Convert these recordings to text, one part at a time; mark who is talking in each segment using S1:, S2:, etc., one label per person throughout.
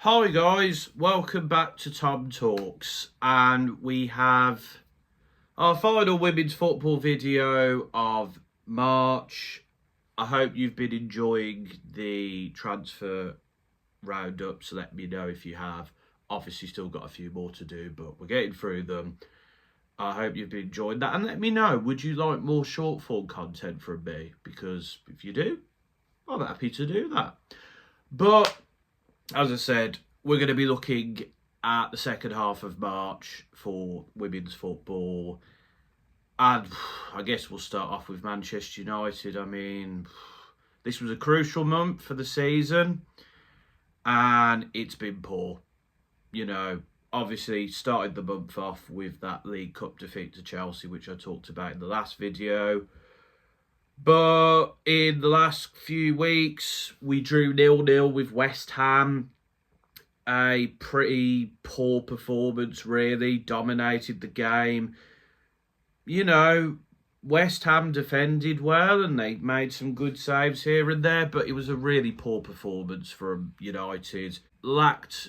S1: Hi guys, welcome back to TomTalks, and we have our final women's football video of March. I hope you've been enjoying the transfer roundups. Let me know if you have. Obviously still got a few more to do, but we're getting through them. I hope you've been enjoying that, and let me know, would you like more short form content from me? Because if you do, I'm happy to do that. But as I said, we're going to be looking at the second half of March for women's football. And I guess we'll start off with Manchester United. I mean, this was a crucial month for the season, and it's been poor. You know, obviously started the month off with that League Cup defeat to Chelsea, which I talked about in the last video. But in the last few weeks, we drew 0-0 with West Ham. A pretty poor performance, really. Dominated the game. You know, West Ham defended well and they made some good saves here and there, but it was a really poor performance from United. Lacked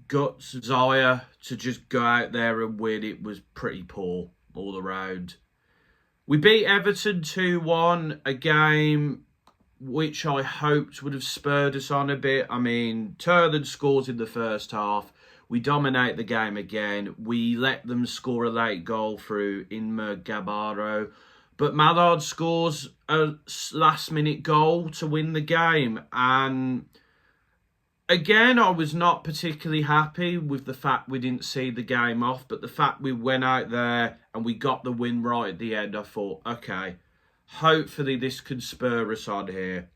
S1: guts, desire to just go out there and win. It was pretty poor all around. We beat Everton 2-1, a game which I hoped would have spurred us on a bit. I mean, Turner scores in the first half. We dominate the game again. We let them score a late goal through Inma Gabaro. But Mallard scores a last-minute goal to win the game. And again, I was not particularly happy with the fact we didn't see the game off, but the fact we went out there and we got the win right at the end, I thought, okay, hopefully this can spur us on here.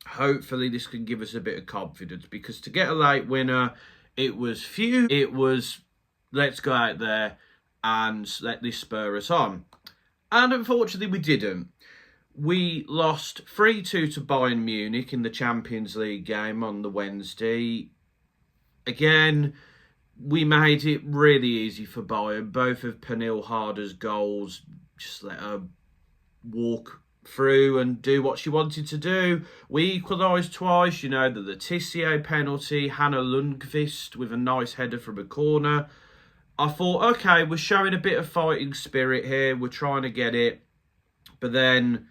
S1: Hopefully this can give us a bit of confidence, because to get a late winner, it was let's go out there and let this spur us on. And unfortunately we didn't. We lost 3-2 to Bayern Munich in the Champions League game on the Wednesday. Again, we made it really easy for Bayern. Both of Pernille Harder's goals, just let her walk through and do what she wanted to do. We equalised twice, the Letitia penalty, Hannah Lundqvist with a nice header from a corner. I thought, okay, we're showing a bit of fighting spirit here. We're trying to get it. But then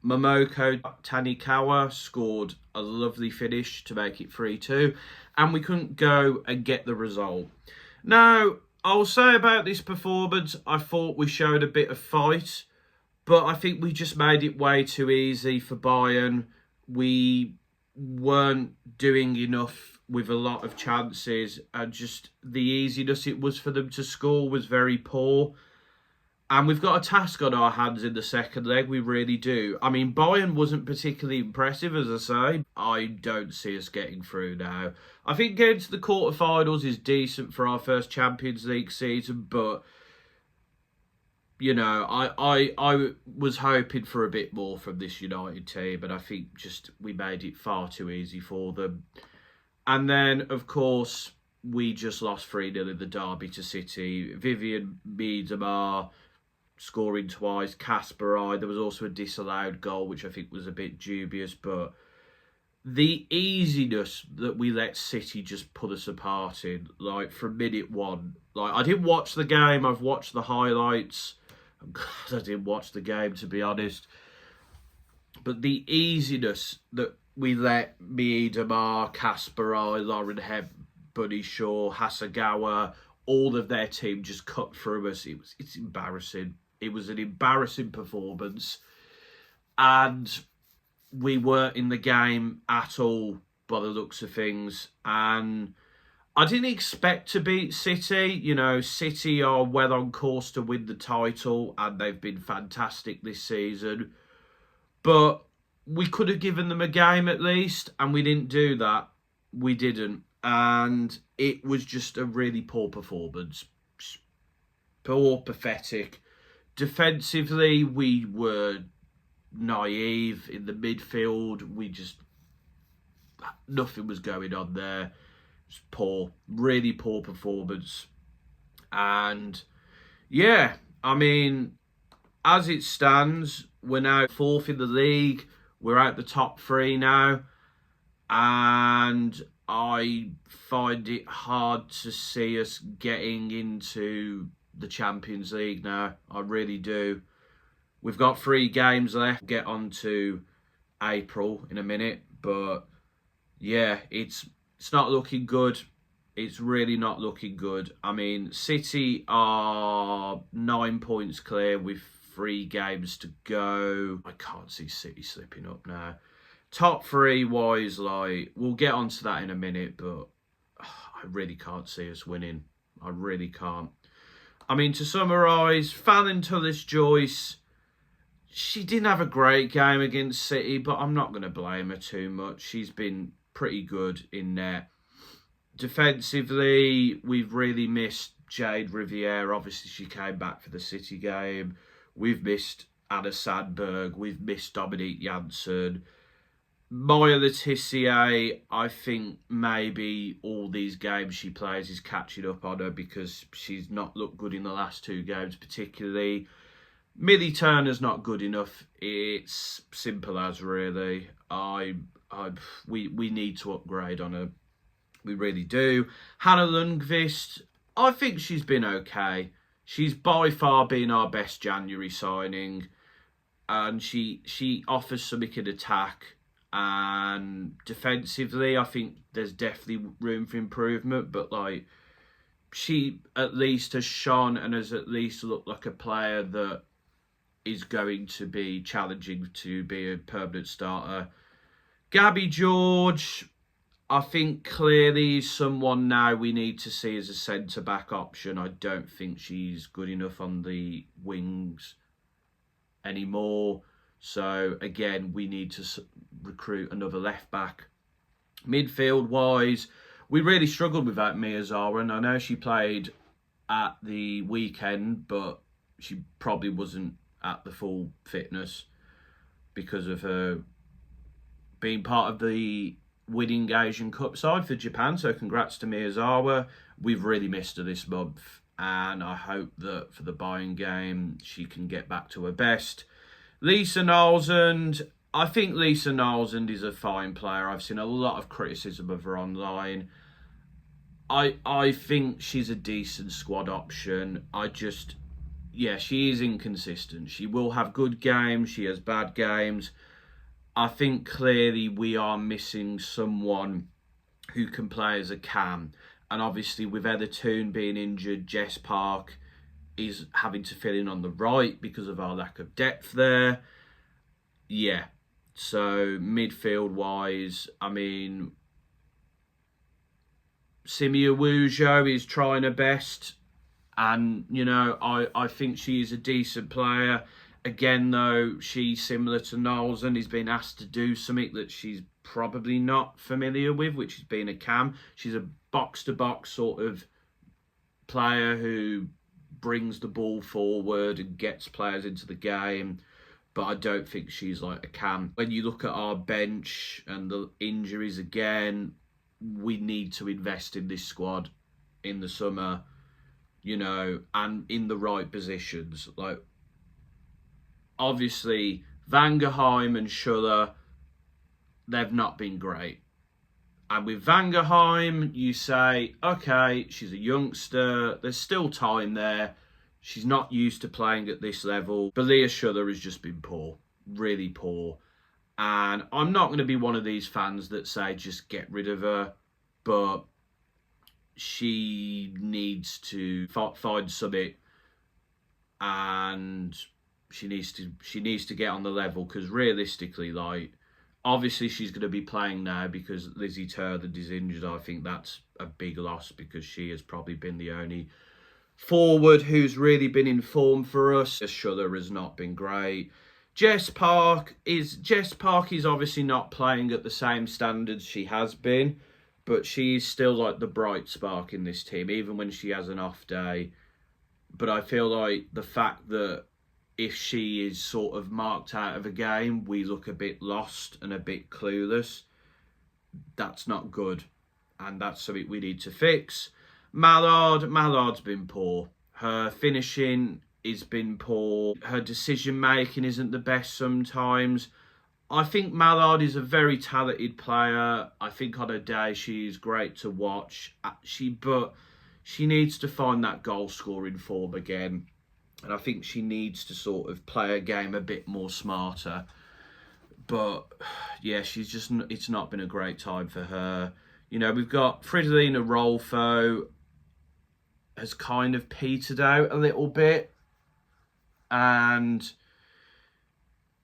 S1: Momoko Tanikawa scored a lovely finish to make it 3-2, and we couldn't go and get the result. Now, I'll say about this performance, I thought we showed a bit of fight, but I think we just made it way too easy for Bayern. We weren't doing enough with a lot of chances, and just the easiness it was for them to score was very poor. And we've got a task on our hands in the second leg, we really do. I mean, Bayern wasn't particularly impressive, as I say. I don't see us getting through now. I think getting to the quarterfinals is decent for our first Champions League season, but, I was hoping for a bit more from this United team, and I think just we made it far too easy for them. And then, of course, we just lost 3-0 in the derby to City. Vivian Miedema scoring twice, Kasparai. There was also a disallowed goal, which I think was a bit dubious, but the easiness that we let City just put us apart in, like, from minute one. Like, I didn't watch the game, I've watched the highlights. I'm glad I didn't watch the game, to be honest. But the easiness that we let Miedema, Kasparai, Lauren Hemp, Bunny Shaw, Hasagawa, all of their team just cut through us. It's embarrassing. It was an embarrassing performance. And we weren't in the game at all by the looks of things. And I didn't expect to beat City. City are well on course to win the title, and they've been fantastic this season. But we could have given them a game at least, and we didn't do that. We didn't. And it was just a really poor performance. Poor, pathetic. Defensively, we were naive in the midfield. Nothing was going on there. It was poor, really poor performance. And yeah, I mean, as it stands, we're now 4th in the league. We're out the top 3 now. And I find it hard to see us getting into the Champions League now. I really do. We've got 3 games left. Get on to April in a minute, but yeah, it's not looking good. It's really not looking good. I mean, City are 9 points clear with 3 games to go. I can't see City slipping up now. Top 3 wise, like, we'll get onto that in a minute, but I really can't see us winning. I really can't. I mean, to summarise, Fallon Tullis-Joyce, she didn't have a great game against City, but I'm not going to blame her too much. She's been pretty good in net. Defensively, we've really missed Jade Riviere. Obviously, she came back for the City game. We've missed Anna Sandberg. We've missed Dominique Janssen. Maya Letitia, I think maybe all these games she plays is catching up on her because she's not looked good in the last 2 games particularly. Millie Turner's not good enough. It's simple as, really. We need to upgrade on her. We really do. Hannah Lundqvist, I think she's been okay. She's by far been our best January signing. And she offers something in attack. And defensively, I think there's definitely room for improvement. But, like, she at least has shone and has at least looked like a player that is going to be challenging to be a permanent starter. Gabby George, I think clearly someone now we need to see as a centre-back option. I don't think she's good enough on the wings anymore. So, again, we need to recruit another left-back. Midfield-wise, we really struggled without Mia Zara. And I know she played at the weekend, but she probably wasn't at the full fitness because of her being part of the winning Asian Cup side for Japan. So congrats to Miyazawa. We've really missed her this month, and I hope that for the Bayern game she can get back to her best. Lisa Nalsand, I think Lisa Nalsand is a fine player. I've seen a lot of criticism of her online. I think she's a decent squad option. Yeah, she is inconsistent. She will have good games. She has bad games. I think clearly we are missing someone who can play as a cam. And obviously with Heather Toon being injured, Jess Park is having to fill in on the right because of our lack of depth there. Yeah. So midfield-wise, I mean, Simia Wujo is trying her best. And, you know, I think she is a decent player. Again, though, she's similar to Knowles and is being asked to do something that she's probably not familiar with, which is being a cam. She's a box-to-box sort of player who brings the ball forward and gets players into the game. But I don't think she's like a cam. When you look at our bench and the injuries again, we need to invest in this squad in the summer. You know, and in the right positions. Like, obviously, Vangerheim and Schuller, they've not been great. And with Vangerheim, you say, okay, she's a youngster. There's still time there. She's not used to playing at this level. But Leah Schuller has just been poor. Really poor. And I'm not going to be one of these fans that say just get rid of her. But she needs to find something, and she needs to get on the level, because realistically, like, obviously she's going to be playing now because Lizzie Turland is injured. I think that's a big loss because she has probably been the only forward who's really been in form for us. Schuller has not been great. Jess Park is obviously not playing at the same standards she has been. But she's still like the bright spark in this team, even when she has an off day. But I feel like the fact that if she is sort of marked out of a game, we look a bit lost and a bit clueless. That's not good. And that's something we need to fix. Mallard's been poor. Her finishing has been poor. Her decision making isn't the best sometimes. I think Mallard is a very talented player. I think on her day she's great to watch. But she needs to find that goal scoring form again. And I think she needs to sort of play a game a bit more smarter. But yeah, it's not been a great time for her. You know, we've got Fridolina Rolfo has kind of petered out a little bit. And,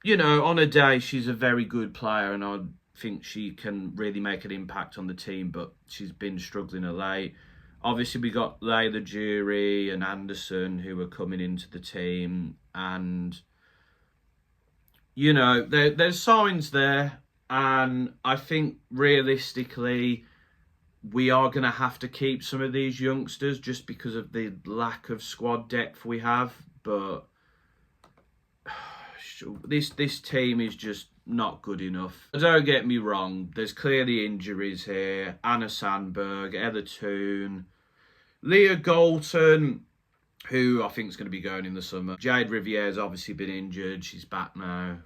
S1: you know, on a day, she's a very good player, and I think she can really make an impact on the team, but she's been struggling of late. Obviously, we got Layla Jury and Anderson who are coming into the team, and, you know, there's signs there, and I think realistically, we are going to have to keep some of these youngsters just because of the lack of squad depth we have, but this team is just not good enough. Don't get me wrong, there's clearly injuries here. Anna Sandberg, Ella Toon, Leah Galton, who I think is going to be going in the summer. Jade Rivier's obviously been injured. She's back now.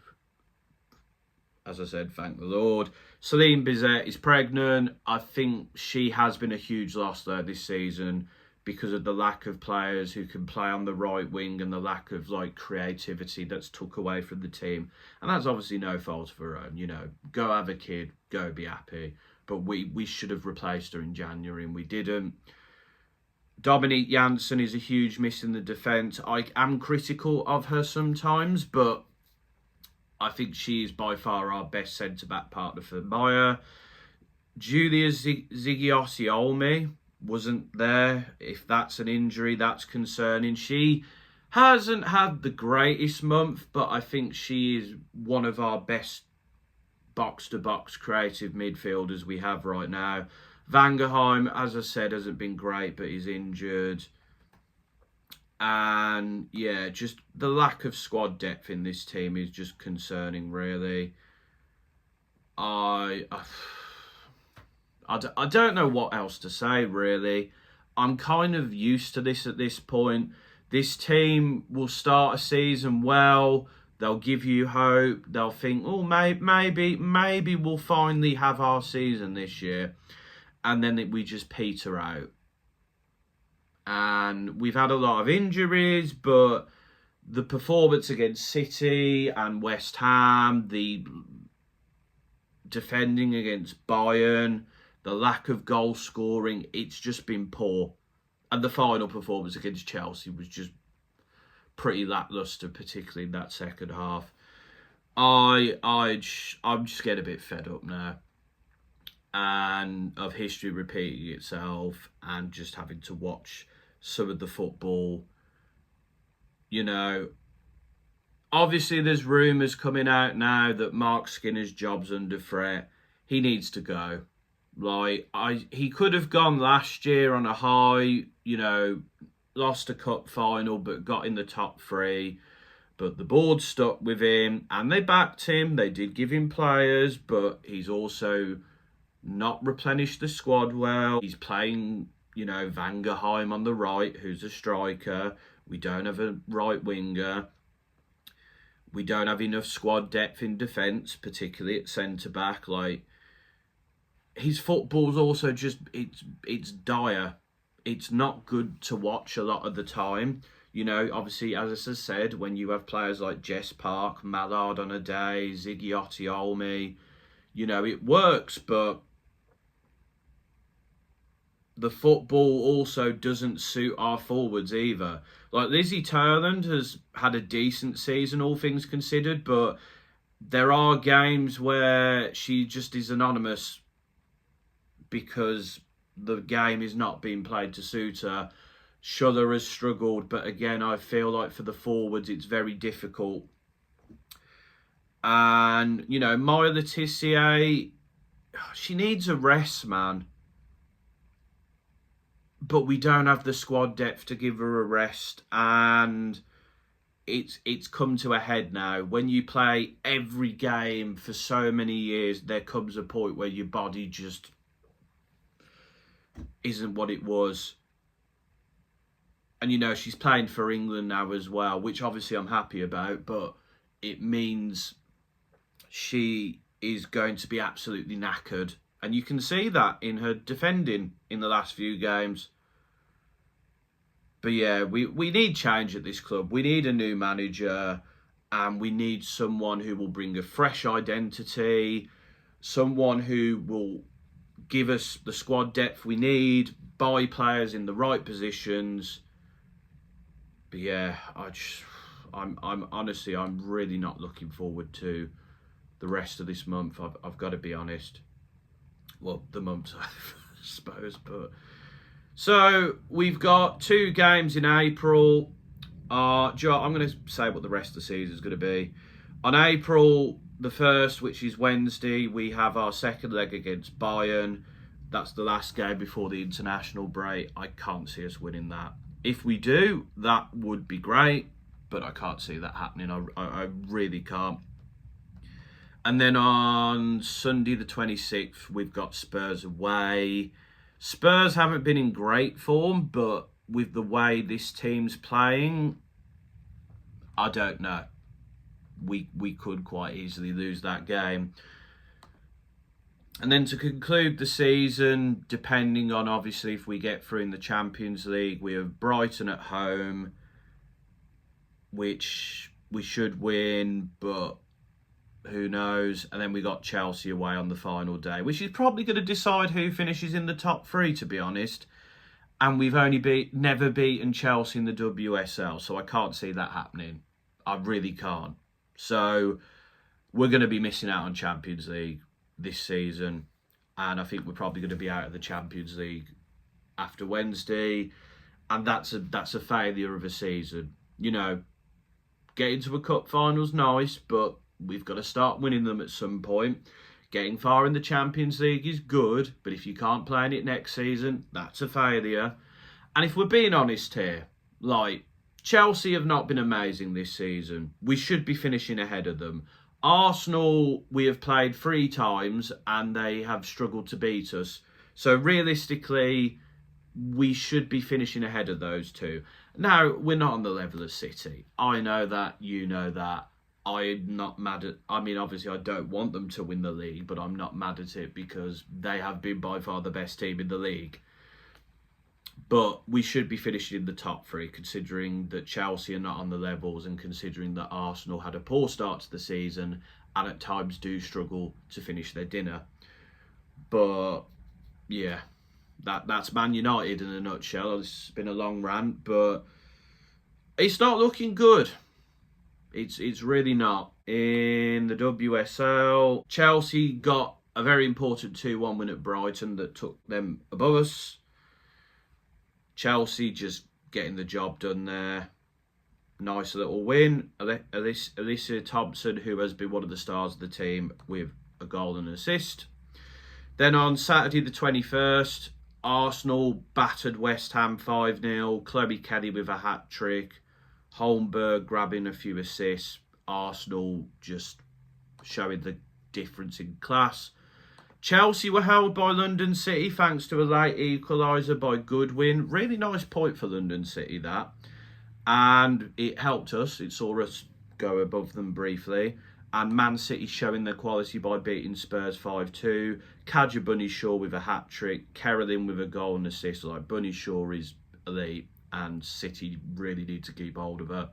S1: As I said, thank the Lord. Celine Bizet is pregnant. I think she has been a huge loss there this season because of the lack of players who can play on the right wing and the lack of creativity that's took away from the team. And that's obviously no fault of her own. You know, go have a kid, go be happy. But we should have replaced her in January and we didn't. Dominique Janssen is a huge miss in the defence. I am critical of her sometimes, but I think she is by far our best centre-back partner for Maya. Julia Zigiosi-Olmi wasn't there. If that's an injury, that's concerning. She hasn't had the greatest month, but I think she is one of our best box-to-box creative midfielders we have right now. Vangerheim, as I said, hasn't been great, but he's injured. And yeah, just the lack of squad depth in this team is just concerning, really. I don't know what else to say, really. I'm kind of used to this at this point. This team will start a season well. They'll give you hope. They'll think, oh, maybe we'll finally have our season this year. And then we just peter out. And we've had a lot of injuries, but the performance against City and West Ham, the defending against Bayern, the lack of goal scoring, it's just been poor. And the final performance against Chelsea was just pretty lacklustre, particularly in that second half. I'm just getting a bit fed up now. And of history repeating itself and just having to watch some of the football. You know, obviously there's rumours coming out now that Mark Skinner's job's under threat. He needs to go. He could have gone last year on a high, you know, lost a cup final but got in the top three. But the board stuck with him and they backed him. They did give him players, but he's also not replenished the squad well. He's playing, you know, Vangerheim on the right, who's a striker. We don't have a right winger. We don't have enough squad depth in defence, particularly at centre-back. His football's also just, it's dire. It's not good to watch a lot of the time. You know, obviously, as I said, when you have players like Jess Park, Mallard on a day, Zigiotti Olmi, you know, it works, but the football also doesn't suit our forwards either. Lizzie Turland has had a decent season, all things considered, but there are games where she just is anonymous because the game is not being played to suit her. Schuller has struggled, but again, I feel like for the forwards, it's very difficult. And, you know, Maya Letitia, she needs a rest, man. But we don't have the squad depth to give her a rest. And it's come to a head now. When you play every game for so many years, there comes a point where your body just isn't what it was. And, you know, she's playing for England now as well, which obviously I'm happy about. But it means she is going to be absolutely knackered. And you can see that in her defending in the last few games. But yeah, we need change at this club. We need a new manager, and we need someone who will bring a fresh identity, someone who will give us the squad depth we need, buy players in the right positions. But yeah, I'm honestly, I'm really not looking forward to the rest of this month. I've got to be honest. Well, the month, I suppose, but. So, we've got 2 games in April. I'm going to say what the rest of the season is going to be. On April the 1st, which is Wednesday, we have our second leg against Bayern. That's the last game before the international break. I can't see us winning that. If we do, that would be great, but I can't see that happening. I really can't. And then on Sunday the 26th, we've got Spurs away. Spurs haven't been in great form, but with the way this team's playing, I don't know. We could quite easily lose that game. And then to conclude the season, depending on obviously if we get through in the Champions League, we have Brighton at home, which we should win, but who knows? And then we got Chelsea away on the final day, which is probably going to decide who finishes in the top 3, to be honest. And we've only never beaten Chelsea in the WSL, so I can't see that happening. I really can't. So we're going to be missing out on Champions League this season, and I think we're probably going to be out of the Champions League after Wednesday, and that's a failure of a season. You know, getting to a cup final's nice, but we've got to start winning them at some point. Getting far in the Champions League is good, but if you can't play in it next season, that's a failure. And if we're being honest here, like, Chelsea have not been amazing this season. We should be finishing ahead of them. Arsenal, we have played 3 times and they have struggled to beat us. So realistically, we should be finishing ahead of those 2. Now, we're not on the level of City. I know that, you know that. I'm not mad at... I mean, obviously, I don't want them to win the league, but I'm not mad at it because they have been by far the best team in the league. But we should be finishing in the top 3, considering that Chelsea are not on the levels and considering that Arsenal had a poor start to the season and at times do struggle to finish their dinner. But, yeah, that's Man United in a nutshell. It's been a long rant, but it's not looking good. It's really not. In the WSL, Chelsea got a very important 2-1 win at Brighton that took them above us. Chelsea just getting the job done there. Nice little win. Alicia Thompson, who has been one of the stars of the team, with a goal and an assist. Then on Saturday the 21st, Arsenal battered West Ham 5-0. Chloe Kelly with a hat-trick. Holmberg grabbing a few assists. Arsenal just showing the difference in class. Chelsea were held by London City thanks to a late equaliser by Goodwin. Really nice point for London City, that. And it helped us. It saw us go above them briefly. And Man City showing their quality by beating Spurs 5-2. Kadja Bunny Shaw with a hat-trick. Carolyn with a goal and assist. Like, Bunny Shaw is elite. And City really need to keep hold of her.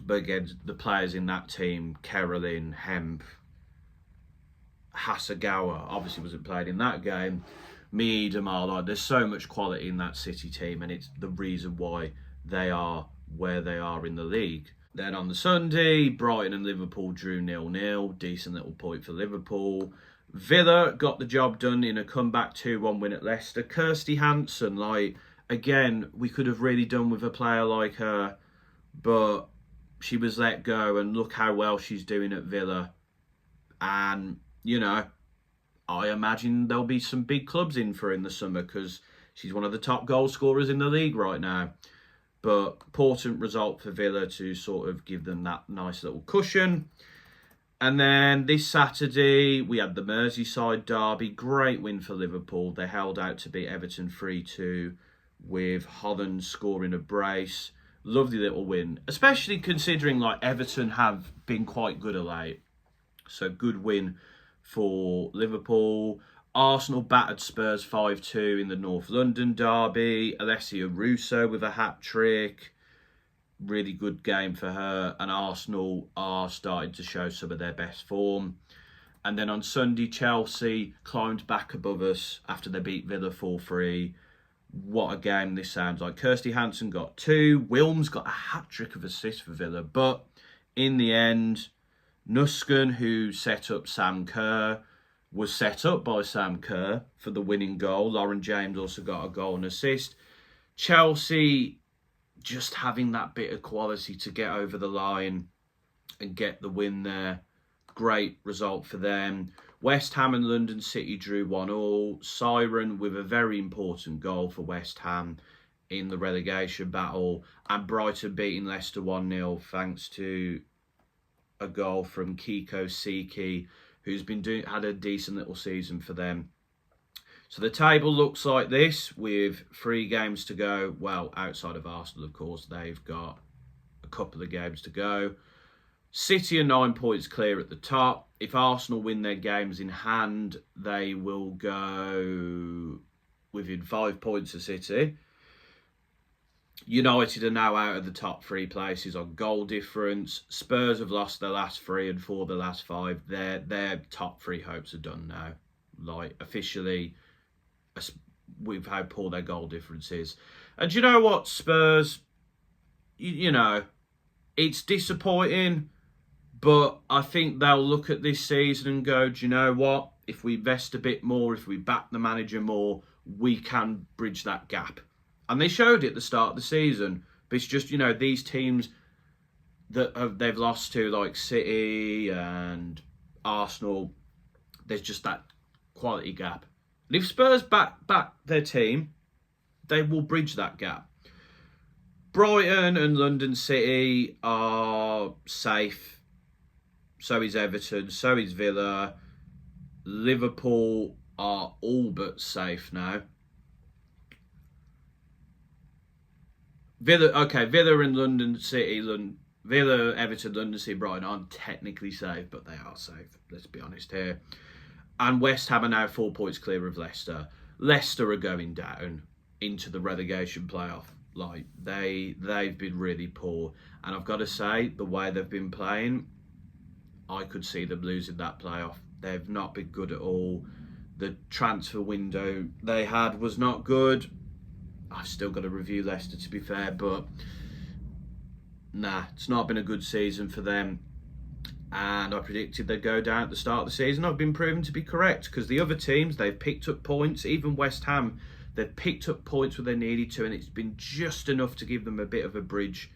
S1: But again, the players in that team, Carolyn, Hemp, Hasagawa, obviously wasn't played in that game. Miedemar, like, there's so much quality in that City team, and it's the reason why they are where they are in the league. Then on the Sunday, Brighton and Liverpool drew 0-0. Decent little point for Liverpool. Villa got the job done in a comeback 2-1 win at Leicester. Kirsty Hansen, like, again, we could have really done with a player like her, but she was let go, and look how well she's doing at Villa. And, you know, I imagine there'll be some big clubs in for her in the summer because she's one of the top goal scorers in the league right now. But important result for Villa to sort of give them that nice little cushion. And then this Saturday, we had the Merseyside derby. Great win for Liverpool. They held out to beat Everton 3-2 with Holland scoring a brace. Lovely little win, especially considering like Everton have been quite good of late. So good win for Liverpool. Arsenal battered Spurs 5-2 in the North London derby. Alessia Russo with a hat-trick. Really good game for her. And Arsenal are starting to show some of their best form. And then on Sunday, Chelsea climbed back above us after they beat Villa 4-3. What a game this sounds like. Kirsty Hansen got 2. Wilms got a hat-trick of assists for Villa. But in the end, Nusken, who set up Sam Kerr, was set up by Sam Kerr for the winning goal. Lauren James also got a goal and assist. Chelsea just having that bit of quality to get over the line and get the win there. Great result for them. West Ham and London City drew 1-1. Siren with a very important goal for West Ham in the relegation battle. And Brighton beating Leicester 1-0 thanks to a goal from Kiko Siki, who's been had a decent little season for them. So the table looks like this with 3 games to go. Well, outside of Arsenal, of course, they've got a couple of games to go. City are 9 points clear at the top. If Arsenal win their games in hand, they will go within 5 points of City. United are now out of the top 3 places on goal difference. Spurs have lost their last 3 and 4 the last 5. Their top 3 hopes are done now. Like, officially, with how poor their goal difference is. And do you know what, Spurs? You know, it's disappointing, but I think they'll look at this season and go, do you know what? If we invest a bit more, if we back the manager more, we can bridge that gap. And they showed it at the start of the season. But it's just, you know, these teams that they've lost to, like City and Arsenal, there's just that quality gap. And if Spurs back their team, they will bridge that gap. Brighton and London City are safe. So is Everton. So is Villa. Liverpool are all but safe now. Villa and London City, Villa, Everton, London City, Brighton aren't technically safe, but they are safe. Let's be honest here. And West Ham are now 4 points clear of Leicester. Leicester are going down into the relegation playoff. Like, they've been really poor. And I've got to say, the way they've been playing, I could see them losing that playoff. They've not been good at all. The transfer window they had was not good. I've still got to review Leicester, to be fair, but nah, it's not been a good season for them. And I predicted they'd go down at the start of the season. I've been proven to be correct, because the other teams, they've picked up points. Even West Ham, they've picked up points where they needed to, and it's been just enough to give them a bit of a bridge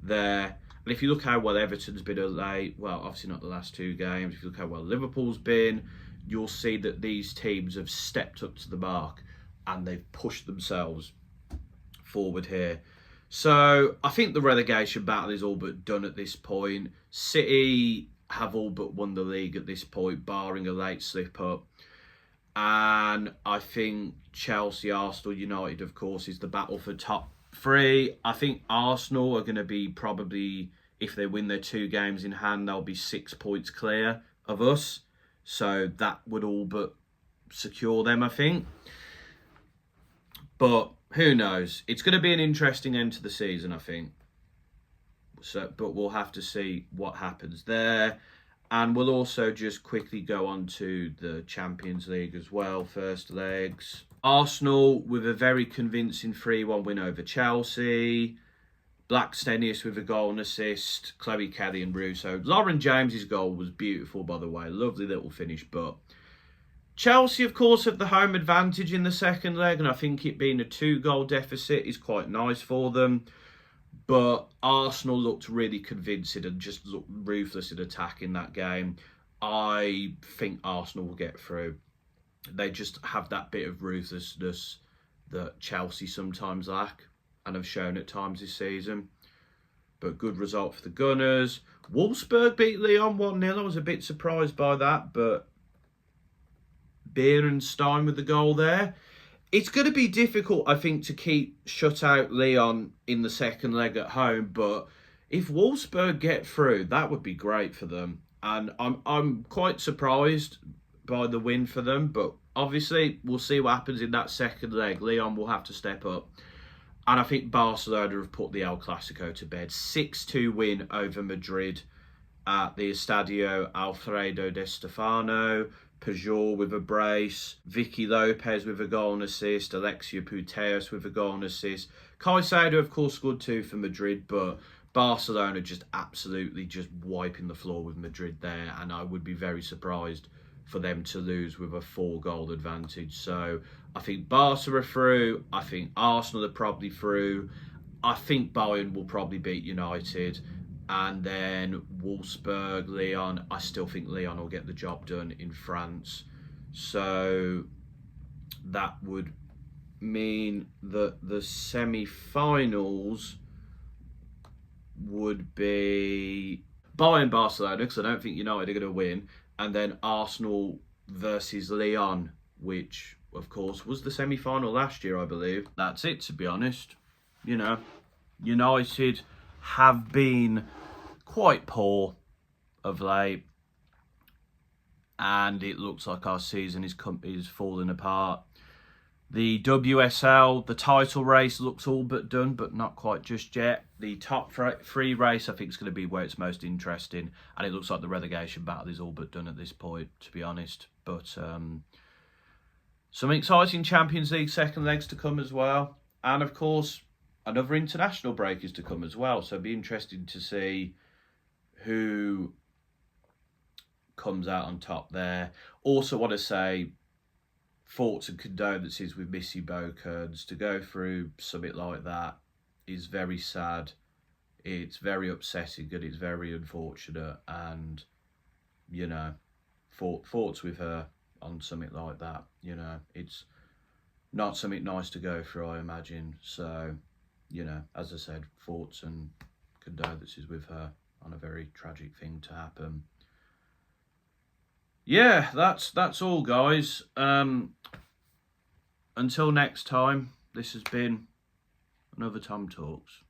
S1: there. And if you look how well Everton's been of late, well, obviously not the last 2 games. If you look how well Liverpool's been, you'll see that these teams have stepped up to the mark and they've pushed themselves forward here. So I think the relegation battle is all but done at this point. City have all but won the league at this point, barring a late slip up. And I think Chelsea, Arsenal, United, of course, is the battle for top 3. I think Arsenal are going to be probably, if they win their 2 games in hand, they'll be 6 points clear of us. So that would all but secure them, I think. But who knows? It's going to be an interesting end to the season, I think. So, but we'll have to see what happens there. And we'll also just quickly go on to the Champions League as well. First legs. Arsenal with a very convincing 3-1 win over Chelsea. Blackstenius with a goal and assist. Chloe Kelly and Russo. Lauren James's goal was beautiful, by the way. Lovely little finish. But Chelsea, of course, have the home advantage in the second leg. And I think it being a 2-goal deficit is quite nice for them. But Arsenal looked really convincing and just looked ruthless in attack in that game. I think Arsenal will get through. They just have that bit of ruthlessness that Chelsea sometimes lack and have shown at times this season. But good result for the Gunners. Wolfsburg beat Lyon 1-0. I was a bit surprised by that, but Beerenstein with the goal there. It's going to be difficult, I think, to shut out Lyon in the second leg at home. But if Wolfsburg get through, that would be great for them. And I'm quite surprised by the win for them, but obviously we'll see what happens in that second leg. Lyon will have to step up. And I think Barcelona have put the El Clasico to bed. 6-2 win over Madrid at the Estadio Alfredo Di Stefano. Pujol with a brace. Vicky Lopez with a goal and assist. Alexia Putellas with a goal and assist. Caicedo, of course, scored 2 for Madrid, but Barcelona just absolutely just wiping the floor with Madrid there. And I would be very surprised for them to lose with a 4-goal advantage. So I think Barca are through. I think Arsenal are probably through. I think Bayern will probably beat United. And then Wolfsburg, Lyon. I still think Lyon will get the job done in France. So that would mean that the semi-finals would be Bayern Barcelona, because I don't think United are going to win. And then Arsenal versus Lyon, which, of course, was the semi-final last year, I believe. That's it, to be honest. You know, United have been quite poor of late, and it looks like our season is falling apart. The WSL, the title race looks all but done, but not quite just yet. The top 3 race, I think, is going to be where it's most interesting, and it looks like the relegation battle is all but done at this point, to be honest. But some exciting Champions League second legs to come as well, and of course another international break is to come as well. So it'll be interesting to see who comes out on top there. Also want to say thoughts and condolences with Missy Bowkerns. To go through something like that is very sad. It's very upsetting and it's very unfortunate. And, you know, thoughts with her on something like that. You know, it's not something nice to go through, I imagine. So, you know, as I said, thoughts and condolences with her on a very tragic thing to happen. Yeah, that's all, guys. Until next time, this has been another Tom Talks.